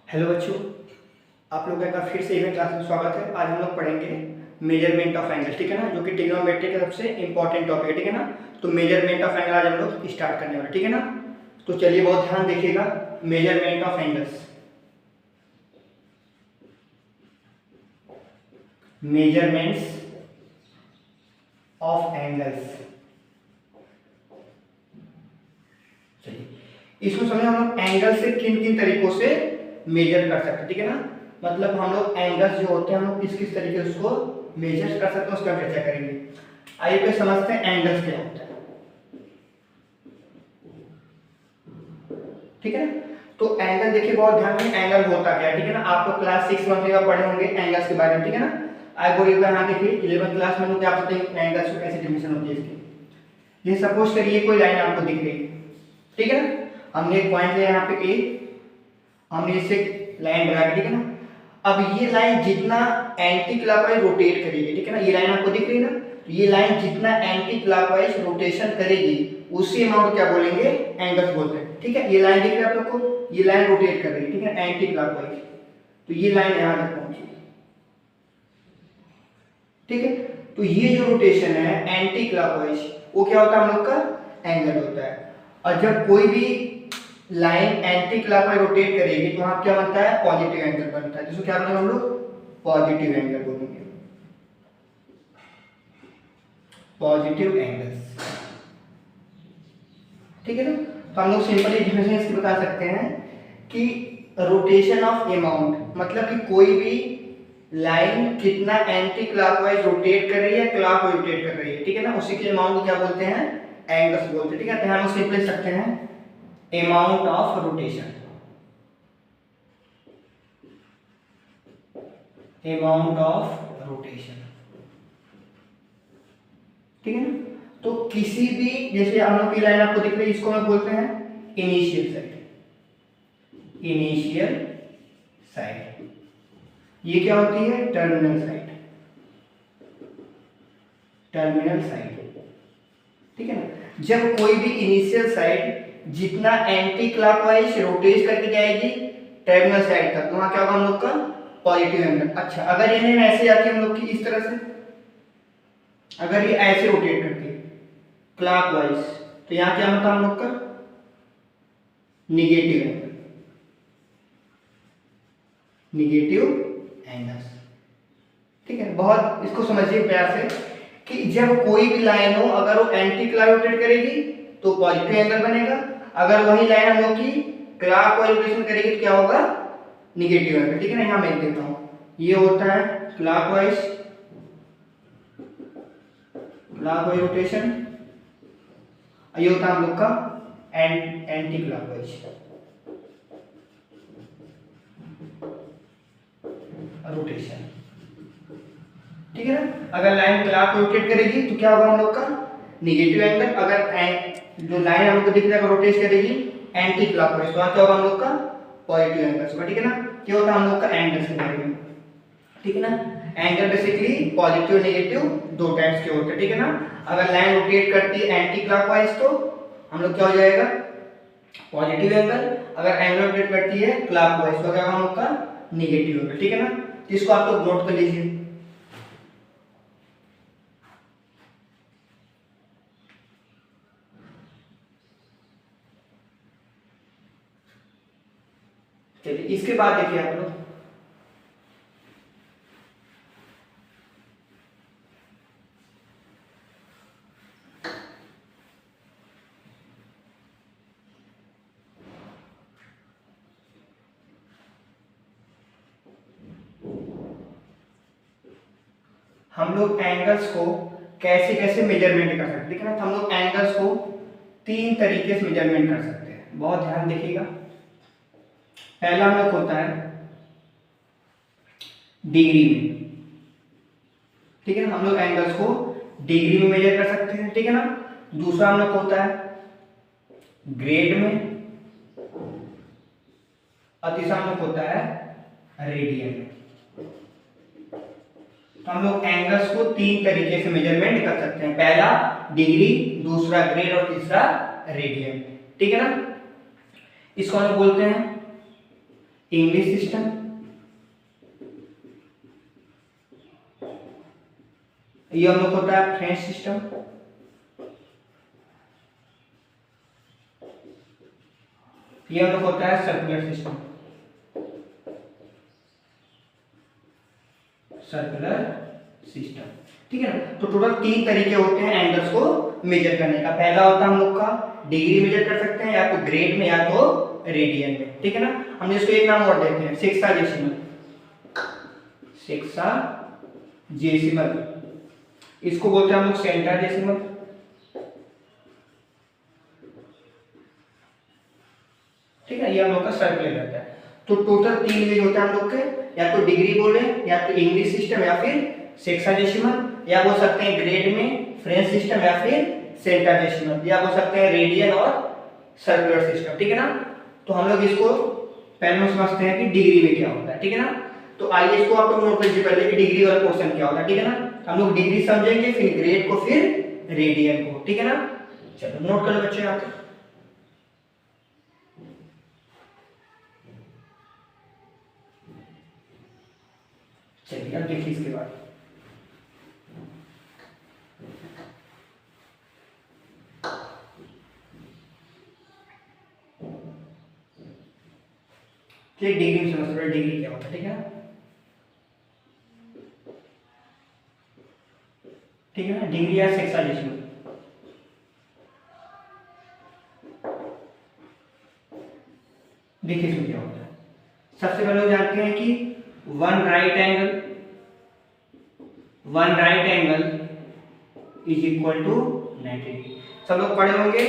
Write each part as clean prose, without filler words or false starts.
Hello बच्चों, आप लोगों का फिर से इवेंट क्लास में स्वागत है। आज हम लोग पढ़ेंगे मेजरमेंट ऑफ एंगल, ठीक है ना, जो कि ट्रिग्नोमेट्री का सबसे इंपॉर्टेंट टॉपिक है, ठीक है ना। तो मेजरमेंट ऑफ एंगल आज हम लोग स्टार्ट करने वाले, ठीक है ना। तो चलिए बहुत ध्यान देखिएगा। Measurement of angles, measurements of angles. चलिए इसको समझे हम लोग एंगल से किन किन तरीकों से मेजर कर सकते हैं, ठीक है ना। मतलब हम लोग एंगल्स जो होते हैं हम लोग किस किस तरीके से उसको मेजर कर सकते हैं उसका चर्चा करेंगे। आइए पहले समझते हैं एंगल्स क्या होता है, ठीक है ना। तो एंगल देखिए बहुत ध्यान में, एंगल होता क्या है, ठीक है ना। आप लोग क्लास 6 में पढ़े होंगे एंगल्स के बारे में, ठीक है ना। आई बोल यहाँ देखिए 11th क्लास में लोग आप बताइए एंगल्स की कैसे डेफिनेशन होती है इसकी। ये सपोज करिए कोई लाइन आपको दिख रही है, ठीक है ना। हमने एक पॉइंट लिया यहाँ पे ए, हमने इससे लाइन ड्रा की, ठीक है ना। अब ये लाइन जितना एंटी क्लॉकवाइज रोटेट करेगी, ठीक है ना, ये लाइन आपको दिख रही है ना, तो ये लाइन जितना एंटी क्लॉकवाइज रोटेशन करेगी उसी अमाउंट क्या बोलेंगे, एंगल्स बोलते हैं, ठीक है। ये लाइन दिख रही है आप लोग को, ये लाइन रोटेट कर रही है, ठीक है, एंटी क्लॉकवाइज। तो ये लाइन यहां तक पहुंची, ठीक है। तो ये जो रोटेशन है एंटी क्लॉकवाइज वो क्या होता है हम लोग का एंगल होता है। और जब कोई भी लाइन एंटी क्लॉकवाइज रोटेट करेगी तो वहां क्या बनता है, पॉजिटिव एंगल बनता है, जिसको क्या बोलेंगे हम लोग, पॉजिटिव एंगल बोलेंगे, पॉजिटिव एंगल्स, ठीक है ना। तो हम लोग सिंपली डेफिनेशन इसकी बता सकते हैं कि रोटेशन ऑफ अमाउंट, मतलब कि कोई भी लाइन कितना एंटी क्लॉकवाइज रोटेट कर रही है, क्लॉकवाइज रोटेट कर रही है, ठीक है ना, उसी के अमाउंट को क्या बोलते हैं, एंगल्स बोलते हैं, ठीक है। तो हम लोग सिंपली सकते हैं amount of rotation, amount of rotation, ठीक है ना। तो किसी भी, जैसे हम लोग की लाइन आपको दिख रही है, इसको हम बोलते हैं इनिशियल साइड, इनिशियल साइड। ये क्या होती है, टर्मिनल साइड, टर्मिनल साइड, ठीक है ना। जब कोई भी इनिशियल साइड जितना एंटी क्लॉकवाइज रोटेट करके जाएगी टर्मिनल साइड तक, तो वहां क्या होगा हम लोग का, पॉजिटिव एंगल। अच्छा अगर ये ऐसे आती है हम लोग की इस तरह से, अगर ये ऐसे रोटेट करती है क्लॉकवाइज, तो यहाँ क्या होता है हम लोग का, निगेटिव एंगल, निगेटिव एंगल्स, ठीक है। बहुत इसको समझिए प्यार से कि जब कोई भी लाइन हो अगर वो एंटी क्लॉकवाइज रोटेट करेगी तो पॉजिटिव एंगल बनेगा, अगर वही लाइन हम लोग की क्लॉकवाइज रोटेशन करेगी तो क्या होगा, निगेटिव एंगल, ठीक है ना। यहां मैं देता हूं, ये होता है क्लॉकवाइज, क्लॉकवाइज रोटेशन, ये होता है हम लोग का एंटी क्लॉकवाइज रोटेशन, ठीक है ना। अगर लाइन क्लॉक रोटेट करेगी तो क्या होगा हम लोग का, निगेटिव एंगल। अगर जो लाइन हम लोग को दिख रहा है रोटेट करेगी एंटी क्लॉकवाइज, तो क्या होगा हम लोग का, पॉजिटिव एंगल होगा, ठीक है ना। क्या होता है हम लोग का एंगल्स के बारे में, ठीक है ना। एंगल बेसिकली पॉजिटिव नेगेटिव दो टाइप्स के होते हैं, ठीक है ना। अगर लाइन रोटेट करती है एंटी क्लॉकवाइज तो हम लोग क्या हो जाएगा, पॉजिटिव एंगल। अगर एंगल रोटेट करती है क्लॉकवाइज तो क्या होगा हम लोग का, नेगेटिव एंगल, ठीक है ना। इसको आप लोग नोट कर लीजिए। चलिए इसके बाद देखिए आप लोग, हम लोग एंगल्स को कैसे कैसे मेजरमेंट कर सकते हैं, ठीक है ना। तो हम लोग एंगल्स को तीन तरीके से मेजरमेंट कर सकते हैं, बहुत ध्यान देखिएगा। पहला हम लोग होता है डिग्री में, ठीक है ना, हम लोग एंगल्स को डिग्री में मेजर कर सकते हैं, ठीक है ना। दूसरा हम लोग होता है ग्रेड में, और तीसरा हम लोग होता है रेडियन में। तो हम लोग एंगल्स को तीन तरीके से मेजरमेंट कर सकते हैं, पहला डिग्री, दूसरा ग्रेड और तीसरा रेडियन, ठीक है ना। इसको हम बोलते हैं इंग्लिश सिस्टम, ये हम लोग होता है फ्रेंच सिस्टम, ये हम लोग होता है सर्कुलर सिस्टम, सर्कुलर सिस्टम। ठीक है ना। तो टोटल 3 तरीके होते हैं एंगल्स को मेजर करने का। पहला होता है हम लोग का डिग्री मेजर कर सकते हैं, या तो ग्रेड में या तो रेडियन में। ठीक है ना। हम इसको एक नाम और देते हैं सेक्साजेसिमल, सेक्साजेसिमल। इसको बोलते हैं हम लोग सेंटाजेसिमल, ठीक है। ये हम लोग का सर्कुलर रहता है। तो टोटल 3 यूज होता है हम लोग के, या तो डिग्री बोले, या तो इंग्लिश सिस्टम, या फिर सेक्साजेसिमल, या बोल सकते हैं ग्रेड में फ्रेंच सिस्टम, या फिर सेंटाजेसिमल, या बोल सकते हैं रेडियन और सर्कुलर सिस्टम। ठीक है ना। तो हम लोग इसको पहले में समझते हैं कि डिग्री में क्या होता है। ठीक है ना। तो आइए इसको आप लोग नोट कीजिए पहले कि डिग्री और पोर्शन क्या होता है। ठीक है ना। हम लोग डिग्री समझेंगे, फिर ग्रेड को, फिर रेडियन को। ठीक है ना। चलो नोट कर लो बच्चे यहाँ पे। चलिए अब देखिए इसके बाद डिग्री में समझते हैं डिग्री क्या होता है। ठीक है ना। ठीक है ना। डिग्री या सेक्साजेसिमल, देखिए इसमें क्या होता है। सबसे पहले जानते हैं कि one right angle is equal to 90 degree. सब लोग पढ़े होंगे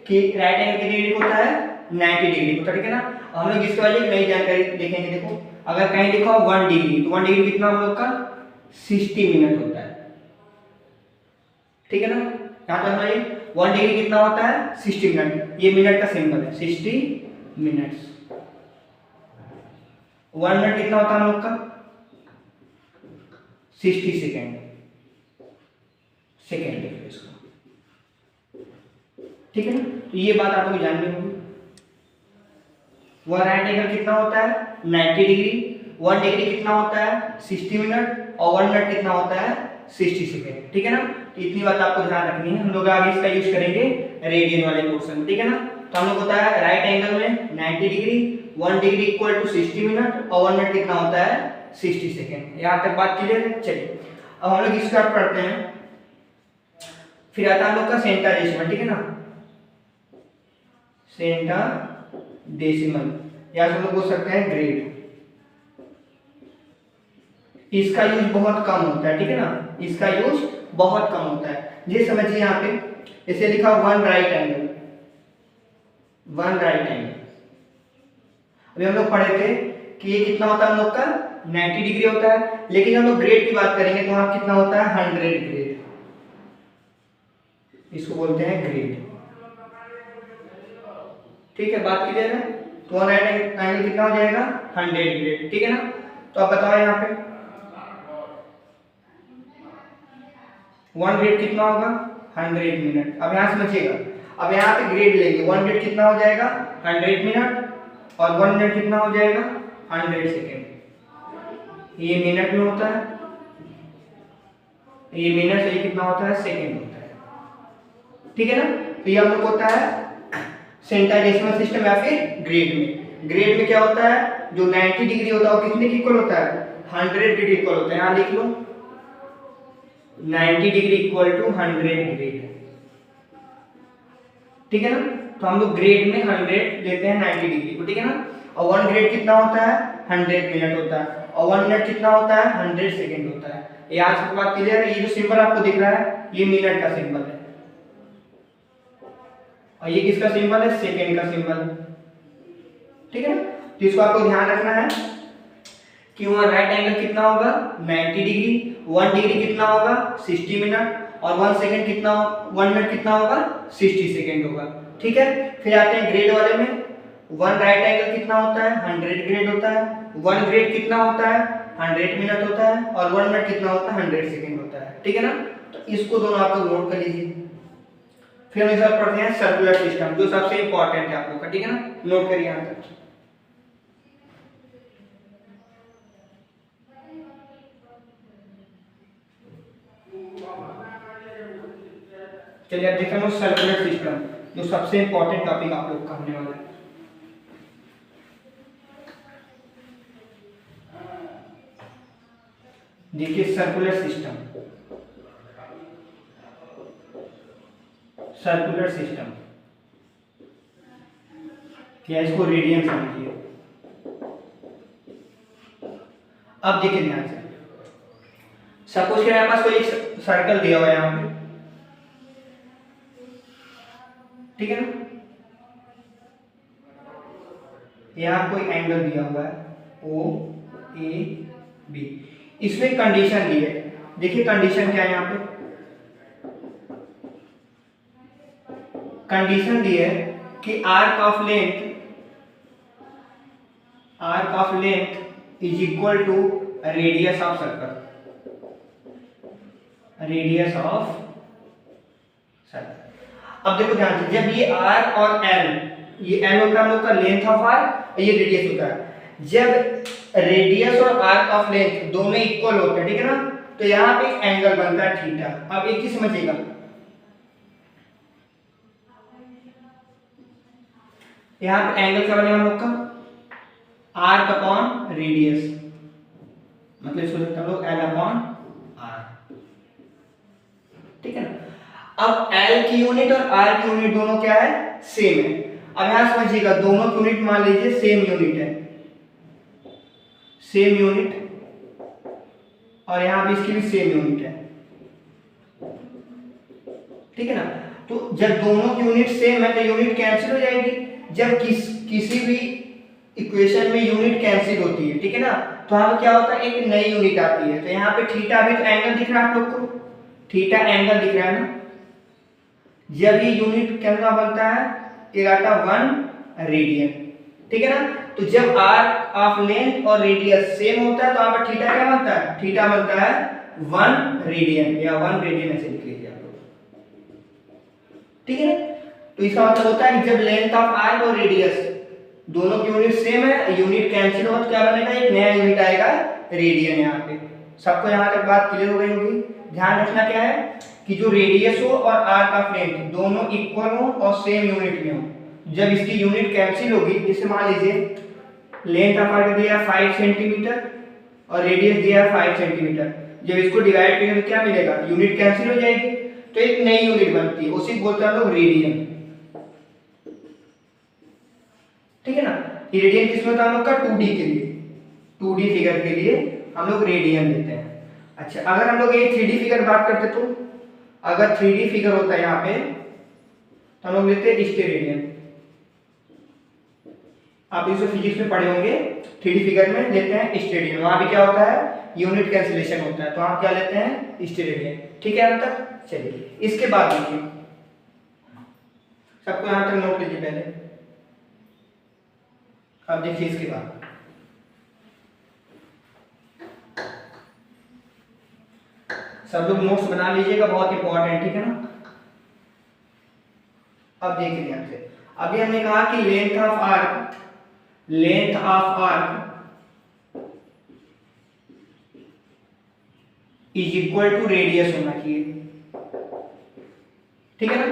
कि राइट एंगल कितनी डिग्री होता है, 90 डिग्री होता है। ठीक है ना। हम लोग इसके वाले नई जानकारी देखेंगे। देखो अगर कहीं लिखा हो 1 डिग्री, तो 1 डिग्री कितना हम लोग का 60 मिनट होता है। ठीक है ना। यहाँ पर हमारी 1 डिग्री कितना होता है 60 मिनट, ये मिनट का सिंबल है 60 मिनट्स। 1 मिनट कितना होता है हम लोग का 60 सेकेंड, सेकेंड लिखो इसको। ठीक है ना। तो ये बात आप लोग जाननी होगी। वन राइट एंगल कितना होता है 90 डिग्री, 1 डिग्री कितना होता है 60 मिनट, और 1 मिनट कितना होता है 60 सेकेंड। ठीक है ना। तो इतनी बात आपको ध्यान रखनी है। हम लोग आगे इसका यूज करेंगे रेडियन वाले पोर्शन में। ठीक है ना। तो हम लोग होता है राइट एंगल में 90 degree, 1 degree equal to 60 minute, और 1 मिनट कितना होता है 60 सेकेंड। यहाँ तक बात क्लियर है। चलिए अब हम लोग इसका पढ़ते हैं। फिर आता है हम लोग का सेंटाजेसिमल। ठीक है ना। सेंटाडेसिमल, या हम लोग बोल सकते हैं ग्रेड। इसका यूज बहुत कम होता है। ठीक है ना। इसका यूज बहुत कम होता है। ये समझिए यहाँ पे इसे लिखा one right angle, one right angle. अभी हम लोग पढ़े थे कि ये कितना होता है हम लोग का 90 डिग्री होता है, लेकिन हम लोग ग्रेड की बात करेंगे तो वहां कितना होता है 100 ग्रेड। इसको बोलते हैं ग्रेड। ठीक है, बात क्लियर है। तो वन राइट एंगल कितना हो जाएगा 100 ग्रेड। ठीक है ना। तो आप बताओ यहाँ पे 1 ग्रेड कितना होगा 100 मिनट। अब यहाँ समझिएगा, अब यहाँ पे ग्रेड लेंगे। 1 ग्रेड कितना हो जाएगा 100 मिनट, और 1 मिनट कितना हो जाएगा 100 सेकेंड। ये मिनट में होता है, ये मिनट से ये कितना होता है सेकेंड होता है। ठीक है ना। तो ये हम लोग होता है सेंटाडेसिमल सिस्टम या फिर ग्रेड में। ग्रेड में क्या होता है, जो 90 डिग्री होता है वो कितने के इक्वल होता है 100 डिग्री इक्वल होता है। यहाँ लिख लो 90 डिग्री इक्वल टू 100 ग्रेड। ठीक है ना। तो हम लोग ग्रेड में 100 लेते हैं 90 डिग्री को। ठीक है ना। और 1 ग्रेड कितना होता है 100 मिनट होता है, और 1 मिनट कितना होता है 100 सेकेंड होता है। ये आज की बात क्लियर है। ये जो सिंबल आपको दिख रहा है ये मिनट का सिंबल है, और ये किसका सिंबल है सेकेंड का सिंबल। ठीक है ना। तो इसको आपको ध्यान रखना है कि वहां राइट एंगल कितना होगा 90 डिग्री, 1 डिग्री कितना होगा 60 मिनट, और 1 सेकंड कितना 1 मिनट कितना होगा 60 सेकंड होगा। ठीक है। फिर आते हैं ग्रेड वाले में। 1 राइट एंगल कितना होता है 100 ग्रेड होता है, 1 ग्रेड कितना होता है 100 मिनट होता है, और 1 मिनट कितना होता है 100 सेकंड होता है। ठीक है ना। तो इसको दोनों आप लोग नोट कर लीजिए। फिर हम इस बार पढ़ते हैं सर्कुलर सिस्टम, जो सबसे इंपॉर्टेंट है आप लोग का। ठीक है ना। नोट करिए यहाँ तक। चलिए अब देखते हैं सर्कुलर सिस्टम, जो सबसे इंपॉर्टेंट टॉपिक आप लोग का होने वाला है। देखिए सर्कुलर सिस्टम, सर्कुलर सिस्टम या इसको रेडियन समझिए। अब देखिए ध्यान से, सपोज कि हमारे पास कोई एक सर्कल दिया हुआ है यहाँ पे, ठीक है ना, यहाँ कोई एंगल दिया हुआ है ओ ए बी, इसमें कंडीशन दी है। देखिए कंडीशन क्या है यहाँ पे, कंडीशन दी है कि arc of length is equal to radius of circle, radius of circle. अब देखो ध्यान से, जब ये आर और एल, ये एल होता है हम लोग का लेंथ ऑफ आर और ये रेडियस होता है, जब रेडियस और आर्क ऑफ लेंथ दोनों इक्वल होते हैं, ठीक है ना, तो यहाँ पे एक एंगल बनता है थीटा। अब एक चीज समझिएगा, यहाँ पे एंगल क्या बनेगा हम लोग का, आर्क अपॉन रेडियस, मतलब इसको लिखते हम लोग एल अपॉन आर, ठीक है ना। अब एल की यूनिट और आर की यूनिट दोनों क्या है, सेम है। अब यहां समझिएगा, दोनों की यूनिट मान लीजिए सेम यूनिट है, सेम यूनिट, और यहां भी इसकी भी सेम यूनिट है, ठीक है ना। तो जब दोनों की यूनिट सेम है तो यूनिट कैंसिल हो जाएगी। जब किसी भी इक्वेशन में यूनिट कैंसिल होती है, ठीक है ना, तो यहाँ क्या होता है, एक नई यूनिट आती है। तो यहाँ पे थीटा भी तो एंगल दिख रहा है आप लोग को, थीटा एंगल दिख रहा है ना। जब ये यूनिट क्या बनता है, कहलाता 1 रेडियन, ठीक है ना। तो जब आर्क ऑफ लेंथ और रेडियस सेम होता है तो यहाँ पर थीटा क्या बनता है, थीटा बनता है 1 रेडियन, या 1 रेडियन ऐसे लिख लीजिए आप लोग, ठीक है ना। तो इसका मतलब होता है कि जब लेंथ ऑफ आर्क और रेडियस दोनों की यूनिट सेम है, यूनिट कैंसिल हो तो क्या बनेगा, एक नया यूनिट आएगा रेडियन। यहाँ पे सबको यहाँ तक बात क्लियर हो गई होगी। ध्यान रखना क्या है कि जो रेडियस हो और आर्क ऑफ लेंथ दोनों इक्वल हो और सेम यूनिट में हो। जब इसकी यूनिट कैंसिल होगी, जैसे मान लीजिए लेंथ ऑफ आर्क दिया है 5 सेंटीमीटर और रेडियस दिया है 5 सेंटीमीटर, जब इसको डिवाइड करेंगे तो क्या मिलेगा, यूनिट कैंसिल हो जाएगी, तो एक नई यूनिट बनती है, उसी बोलते हैं हम लोग रेडियन, ठीक है ना। रेडियन किसमें होता है हम लोग का, 2D के लिए, 2D फिगर के लिए हम लोग रेडियन लेते हैं। अच्छा, अगर हम लोग ये 3D फिगर बात करते तो, अगर 3D फिगर होता है यहाँ पे तो हम लोग लेते हैं स्टेरेडियन। आप इसे फिजिक्स में पढ़े होंगे, 3D फिगर में लेते हैं स्टेरेडियन, वहां भी क्या होता है, यूनिट कैंसिलेशन होता है, तो आप क्या लेते हैं, स्टेरेडियन, ठीक है यहाँ तक। चलिए इसके बाद देखिए, सबको यहाँ तक नोट लीजिए पहले। अब देखिए इसके बाद सब लोग नोट्स बना लीजिएगा, बहुत इंपॉर्टेंट, ठीक है ना। अब देखिए ध्यान से, अभी हमने कहा कि length of arc is equal to radius होना चाहिए, ठीक है ना।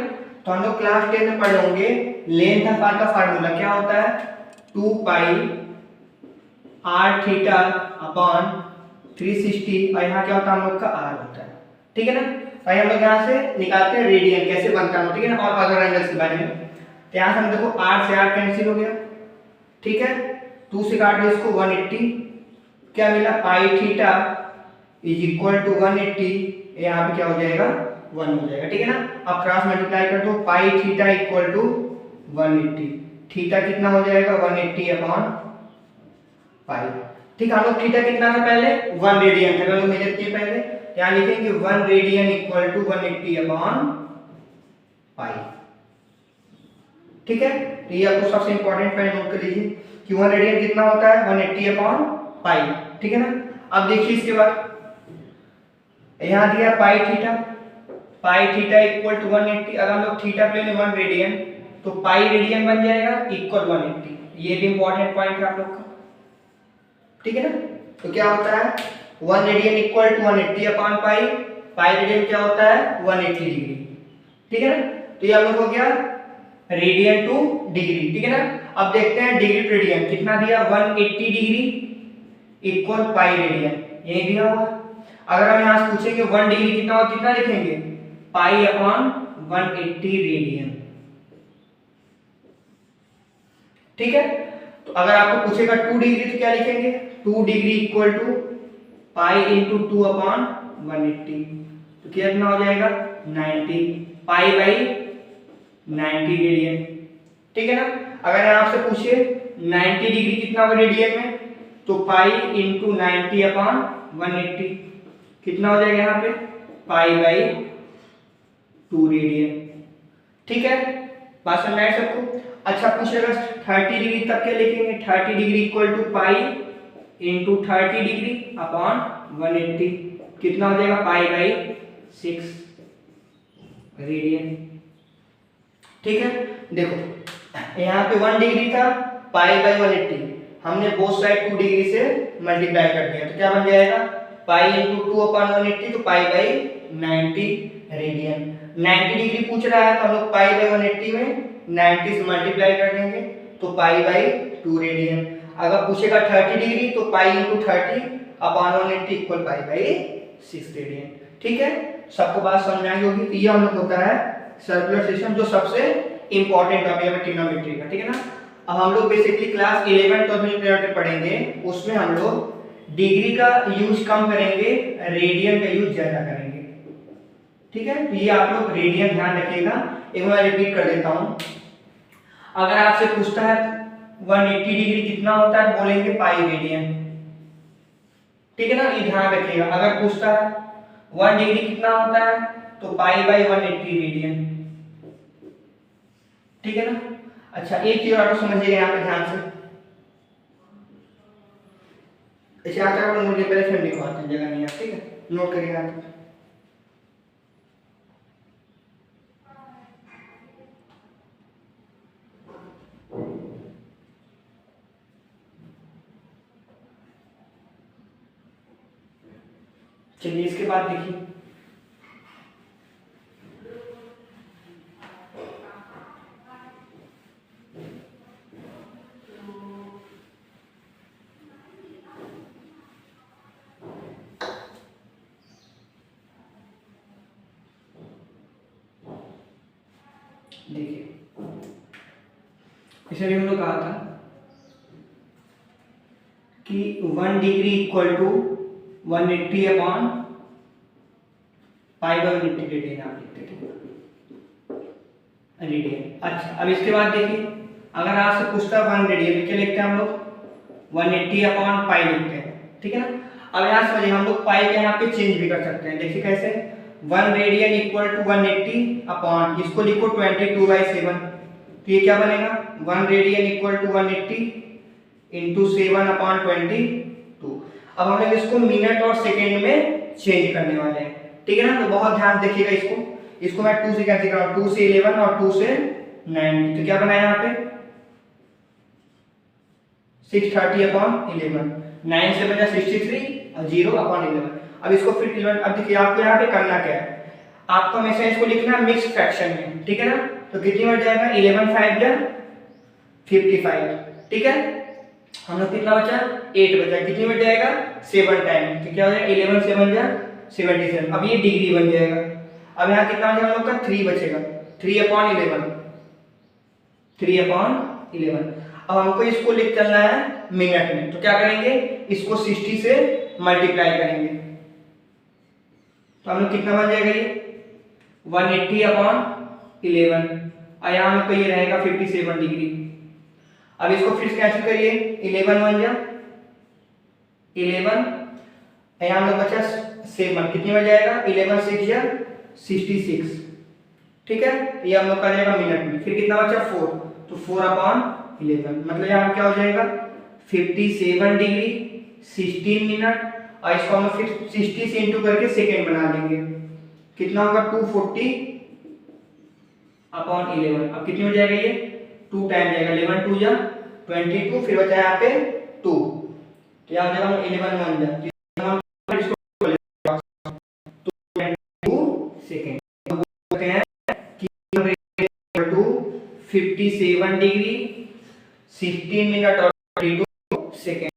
तो हम लोग क्लास 10 में पढ़े होंगे, लेंथ ऑफ आर्क का फार्मूला क्या होता है, 2 पाई आर थीटा अपॉन 360, और यहाँ क्या होता है हम लोग का आर होता है, ठीक है ना। भाई हम लोग यहाँ से निकालते हैं रेडियन कैसे बनता है, ठीक है ना, और अदर एंगल्स के बारे में। तो यहाँ से हम देखो आर से आर कैंसिल हो गया, ठीक है, 2 से काट दो इसको 180, क्या मिला, पाई थीटा इज इक्वल टू 180, यहाँ पे क्या हो जाएगा, 1 हो जाएगा, ठीक है ना। अब क्रॉस मल्टीप्लाई कर दो, पाई थीटा इक्वल टू 180, थीटा कितना हो जाएगा, 180 अपॉन पाई, ठीक है। हम लोग थीटा कितना था पहले, 1 रेडियन था, हम लोग मेजर किए पहले, यहाँ लिखेंगे 1 radian equal to 180 upon pi, ठीक है। तो ये आपको सबसे इंपॉर्टेंट पॉइंट नोट कर लीजिए कि 1 रेडियन कितना होता है, 180 अपॉन पाई, ठीक है ना। अब देखिए इसके बाद यहाँ दिया पाई थीटा इक्वल टू 180, अगर हम लोग थीटा पे ले 1 रेडियन तो पाई रेडियन बन जाएगा इक्वल 180, ये भी इंपॉर्टेंट पॉइंट है आप लोग का, ठीक है ना। तो क्या होता है, 1 radian equal to 180 upon pi, pi radian क्या होता है, 180 डिग्री, ठीक है ना। तो ये हम लोग हो गया रेडियन टू डिग्री, ठीक है ना। अब देखते हैं डिग्री टू रेडियन कितना दिया, 180 डिग्री इक्वल पाई रेडियन, ये दिया हुआ। अगर हम यहाँ से पूछेंगे 1 डिग्री कितना होगा, कितना लिखेंगे, पाई अपॉन 180 रेडियन, ठीक है। तो अगर आपको पूछेगा 2 डिग्री तो क्या लिखेंगे, 2 degree equal to pi into 2 upon 180, तो कितना हो जाएगा 90 पाई बाई 90 रेडियन, ठीक है ना। अगर यहाँ आपसे पूछे 90 डिग्री कितना होगा रेडियन में, तो पाई इंटू 90 अपॉन 180 कितना हो जाएगा यहाँ पे, पाई बाई 2 रेडियन, ठीक है। बात समझ आए सबको। अच्छा पूछेगा 30 डिग्री तब क्या लिखेंगे, 30 degree equal to pi into 30 degree upon 180 कितना हो जाएगा, पाई बाई 6 रेडियन, ठीक है। देखो यहाँ पे 1 डिग्री था, पाई बाई 180, हमने बोथ साइड 2 डिग्री से मल्टीप्लाई कर दिया, तो क्या बन जाएगा, पाई इंटू 2 अपॉन 180, तो पाई बाई 90 रेडियन। 90 डिग्री पूछ रहा है तो हम लोग पाई बाई 180 में 90 से मल्टीप्लाई कर देंगे, तो पाई बाई 2 रेडियन। अगर पूछेगा 30 डिग्री तो पाई into 30 upon 180 equal pi by 6 radian, ठीक है। सबको बात समझ में आई होगी। तो ये हम लोग होता है सर्कुलर सिस्टम, जो सबसे इंपॉर्टेंट टॉपिक है ट्रिग्नोमेट्री का, ठीक है ना। अब हम लोग बेसिकली क्लास 11 तो ट्रिग्नोमेट्री पढ़ेंगे, उसमें हम लोग डिग्री का यूज कम करेंगे, रेडियन का यूज ज्यादा करेंगे, ठीक है। तो ये आप लोग रेडियन ध्यान रखिएगा। एक बार रिपीट कर देता हूं। अगर आपसे पूछता है 180 डिग्री कितना होता है, बोलेंगे पाई रेडियन, ठीक है ना, ये ध्यान रखिएगा। अगर पूछता है 1 डिग्री कितना होता है, तो पाई बाई 180 रेडियन, ठीक है ना। अच्छा एक चीज और समझिएगा यहाँ पे ध्यान से, ऐसे आता है मुझे पहले फिर लिखवाते हैं, जगह नहीं है, ठीक है, नोट करिएगा। चलिए इसके बाद देखिए, देखिए इसे भी हम लोग कहा था कि 1 degree equal to 180 upon pi by 180 radian आप लिखते थे, रेडियन। अच्छा अब इसके बाद देखिए, अगर आपसे पूछता है 1 रेडियन, क्या लिखते हैं हम लोग, 180 अपॉन पाई लिखते हैं, ठीक है ना। अब यहाँ समझिए हम लोग पाई के यहाँ पे चेंज भी कर सकते हैं, देखिए कैसे, 1 रेडियन इक्वल टू 180 अपॉन, इसको लिखो 22/7, तो ये क्या बनेगा, 1 radian equal to 180 into 7 upon 22। अब हम लोग इसको मिनट और सेकेंड में चेंज करने वाले हैं, ठीक है ना। तो बहुत ध्यान देखिएगा इसको मैं 2 से कैंसिल कर रहा हूँ, 2 से 11 और 2 से 9, तो क्या बना यहाँ पे 630 अपॉन 11, 9 से बचा 63 और 0 अपॉन 11। अब इसको फिर 11, अब देखिए आपको यहाँ पे करना क्या है, आपको हमेशा इसको लिखना है मिक्स फ्रैक्शन में, ठीक है ना। तो कितनी बढ़ जाएगा, 11 5 जा 55, ठीक है। हम लोग कितना बचा, 8 बचा, कितनी बढ़ जाएगा 7 टाइम, तो क्या हो जाएगा 11 7 जा 77। अब ये डिग्री बन जाएगा। अब यहाँ कितना बचा हम लोग का 3 बचेगा, 3 अपॉन 11, 3 अपॉन 11। अब हमको इसको लिख चलना है मिनट में, तो क्या करेंगे, इसको 60 से मल्टीप्लाई करेंगे, तो हम लोग कितना बन जाएगा ये 180 अपॉन 11, और यहाँ हम लोग का ये रहेगा 57 डिग्री। अब इसको फिर से कैंसिल करिए, 11 बन जा 11, यहाँ हम लोग बचा 7, कितनी बन जाएगा 11 6 जा 66, ठीक है। ये हम लोग का जाएगा मिनट में। फिर कितना बचा 4, तो 4 अपॉन 11, मतलब यहाँ क्या हो जाएगा 57 डिग्री 16 मिनट, और इसको हम फिर 60 से इंटू करके सेकेंड बना लेंगे, कितना होगा 240 अपॉन 11। अब कितनी हो जाएगा ये 2 टाइम जाएगा, 11 2 जा 22, फिर बचा यहाँ पे 2, तो यहाँ हो जाएगा 11 1 जा सेकेंड। बोलते हैं 57 डिग्री 16 मिनट और 22 सेकेंड।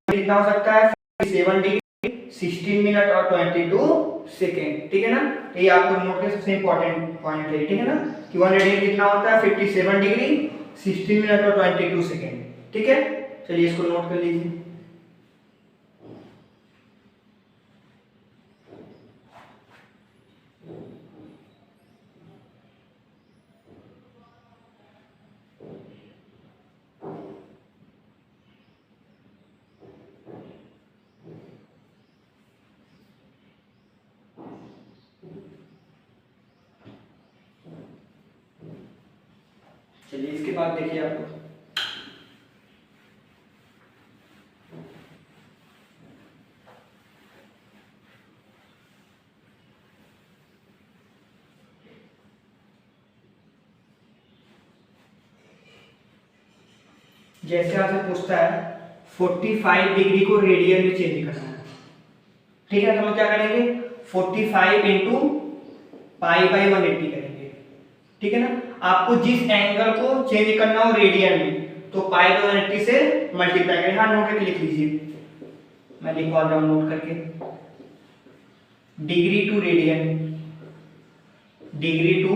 कितना हो सकता है 57 डिग्री 16 मिनट और 22 सेकेंड, ठीक है ना। तो ये आपको नोट के सबसे इंपॉर्टेंट पॉइंट है, ठीक है ना, कि 1 रेडियन कितना होता है 57 डिग्री 16 मिनट और 22 सेकेंड, ठीक है। चलिए इसको नोट कर लीजिए। चलिए इसके बाद देखिए आपको जैसे आपसे पूछता है 45 डिग्री को रेडियन में चेंज करना है, ठीक है। तो हम क्या करेंगे 45 इंटू पाई बाई 180 करेंगे, ठीक है ना। आपको जिस एंगल को चेंज करना हो रेडियन में तो पाई बाई 180 से मल्टीप्लाई करें। हाँ नोट करके लिख लीजिए, मैं लिखवा रहा हूं नोट करके। Degree to radian, degree to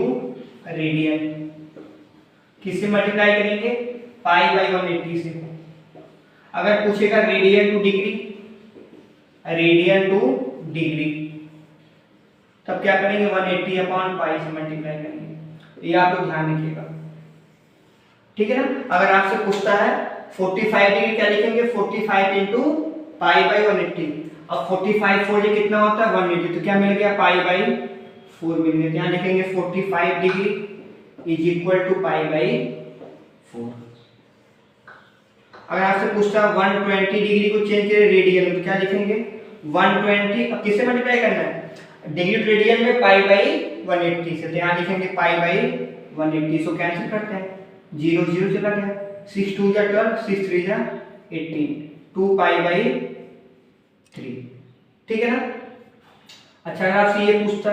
radian किससे मल्टीप्लाई करेंगे पाई बाई 180 से। अगर पूछेगा radian to degree, radian to degree, तब क्या करेंगे 180 अपॉन पाई से मल्टीप्लाई करेंगे। ये आप लोग ध्यान रखिएगा, ठीक है ना। अगर आपसे पूछता है 45 डिग्री क्या लिखेंगे 45 इंटू पाई बाई 180। अब 45 4 ये कितना होता है 180, तो क्या मिल गया पाई बाई 4 मिल गया। यहाँ लिखेंगे 45 degree is equal to pi by 4। अगर आपसे पूछता है 120 डिग्री को चेंज करें रेडियन में तो क्या लिखेंगे 120। अब किससे मल्टीप्लाई करना है डिग्री टू रेडियन में पाई बाई 180 से, तो यहाँ लिखेंगे पाई बाई 180। इसको कैंसिल करते हैं, 0 0 चला गया, 6 2 जा 12, 6 3 जा 18, 2 पाई बाई 3, ठीक है ना। अच्छा अगर आपसे ये पूछता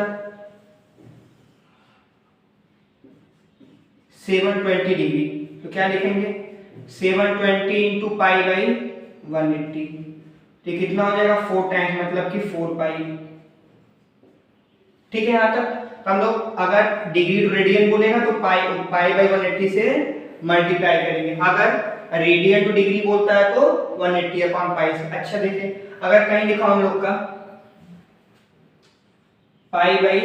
720 डिग्री तो क्या लिखेंगे 720 इंटू पाई बाई 180, तो कितना हो जाएगा 4 टाइम्स मतलब कि 4 पाई, ठीक है। यहाँ तक हम लोग अगर डिग्री टू रेडियन बोलेगा तो पाई बाई 180 से मल्टीप्लाई करेंगे, अगर रेडियन टू डिग्री बोलता है तो 180 अपॉन पाई से। अच्छा देखिए अगर कहीं लिखा हम लोग का पाई बाई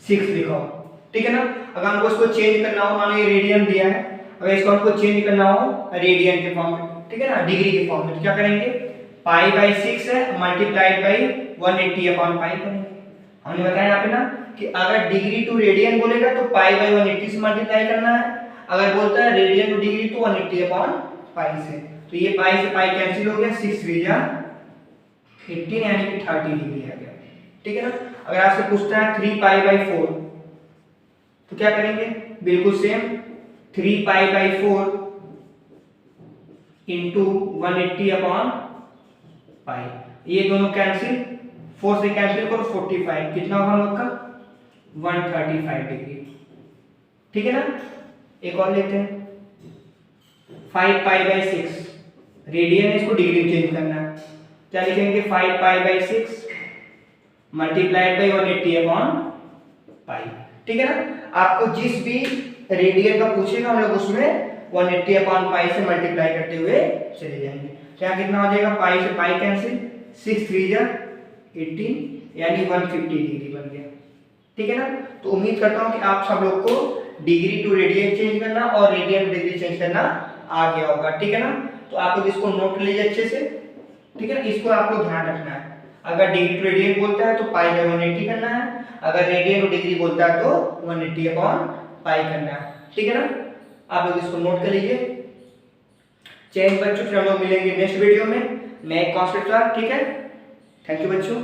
6 लिखा हो, ठीक है ना। अगर हमको इसको चेंज करना हो, मानो ये रेडियन दिया है, अगर इसको हमको चेंज करना हो रेडियन के फॉर्म में, ठीक है ना, डिग्री के फॉर्म में, तो क्या करेंगे पाई बाई 6 है मल्टीप्लाइड बाई 180 अपॉन पाई करेंगे। हमने बताया यहाँ पे ना कि अगर डिग्री टू रेडियन बोलेगा तो पाई बाई 180 से मल्टीप्लाई करना है, अगर बोलता है रेडियन टू डिग्री तो 180 अपॉन पाई से। तो ये पाई से पाई कैंसिल हो गया, 6 3 जा 18 यानी कि 30 डिग्री आ गया, ठीक है ना। अगर आपसे पूछता है 3 पाई बाई 4 तो क्या करेंगे बिल्कुल same 3 pi by 4 into 180 upon पाई, ये दोनों कैंसिल, 4 से कैंसिल करो 45, कितना होगा हम लोग का 135 डिग्री, ठीक है ना। एक और लेते हैं 5 पाई बाई 6 रेडियन है, इसको डिग्री चेंज करना है, क्या लिखेंगे 5 pi by 6 multiplied by 180 upon pi, ठीक है ना। आपको जिस भी रेडियन का पूछेगा हम लोग उसमें 180 अपॉन पाई से मल्टीप्लाई करते हुए चले जाएंगे। क्या कितना हो जाएगा पाई से पाई कैंसिल, 6 3 जा 18 यानी 150 डिग्री बन गया, ठीक है ना। तो उम्मीद करता हूं कि आप सब लोग को डिग्री टू रेडियन चेंज करना और रेडियन टू डिग्री चेंज करना आ गया होगा, ठीक है ना। तो आप लोग इसको नोट कर लीजिए अच्छे से, ठीक है ना। इसको आपको ध्यान रखना है, अगर डिग्री टू रेडियन बोलता है तो पाई बाई 180 करना है, अगर रेडियन टू डिग्री बोलता है तो 180 अपॉन पाई करना है, ठीक है ना। आप लोग इसको नोट कर लीजिए। चलिए बच्चों फिर हम लोग मिलेंगे नेक्स्ट वीडियो में, मैं एक कॉन्सेप्ट, ठीक है। थैंक यू बच्चों।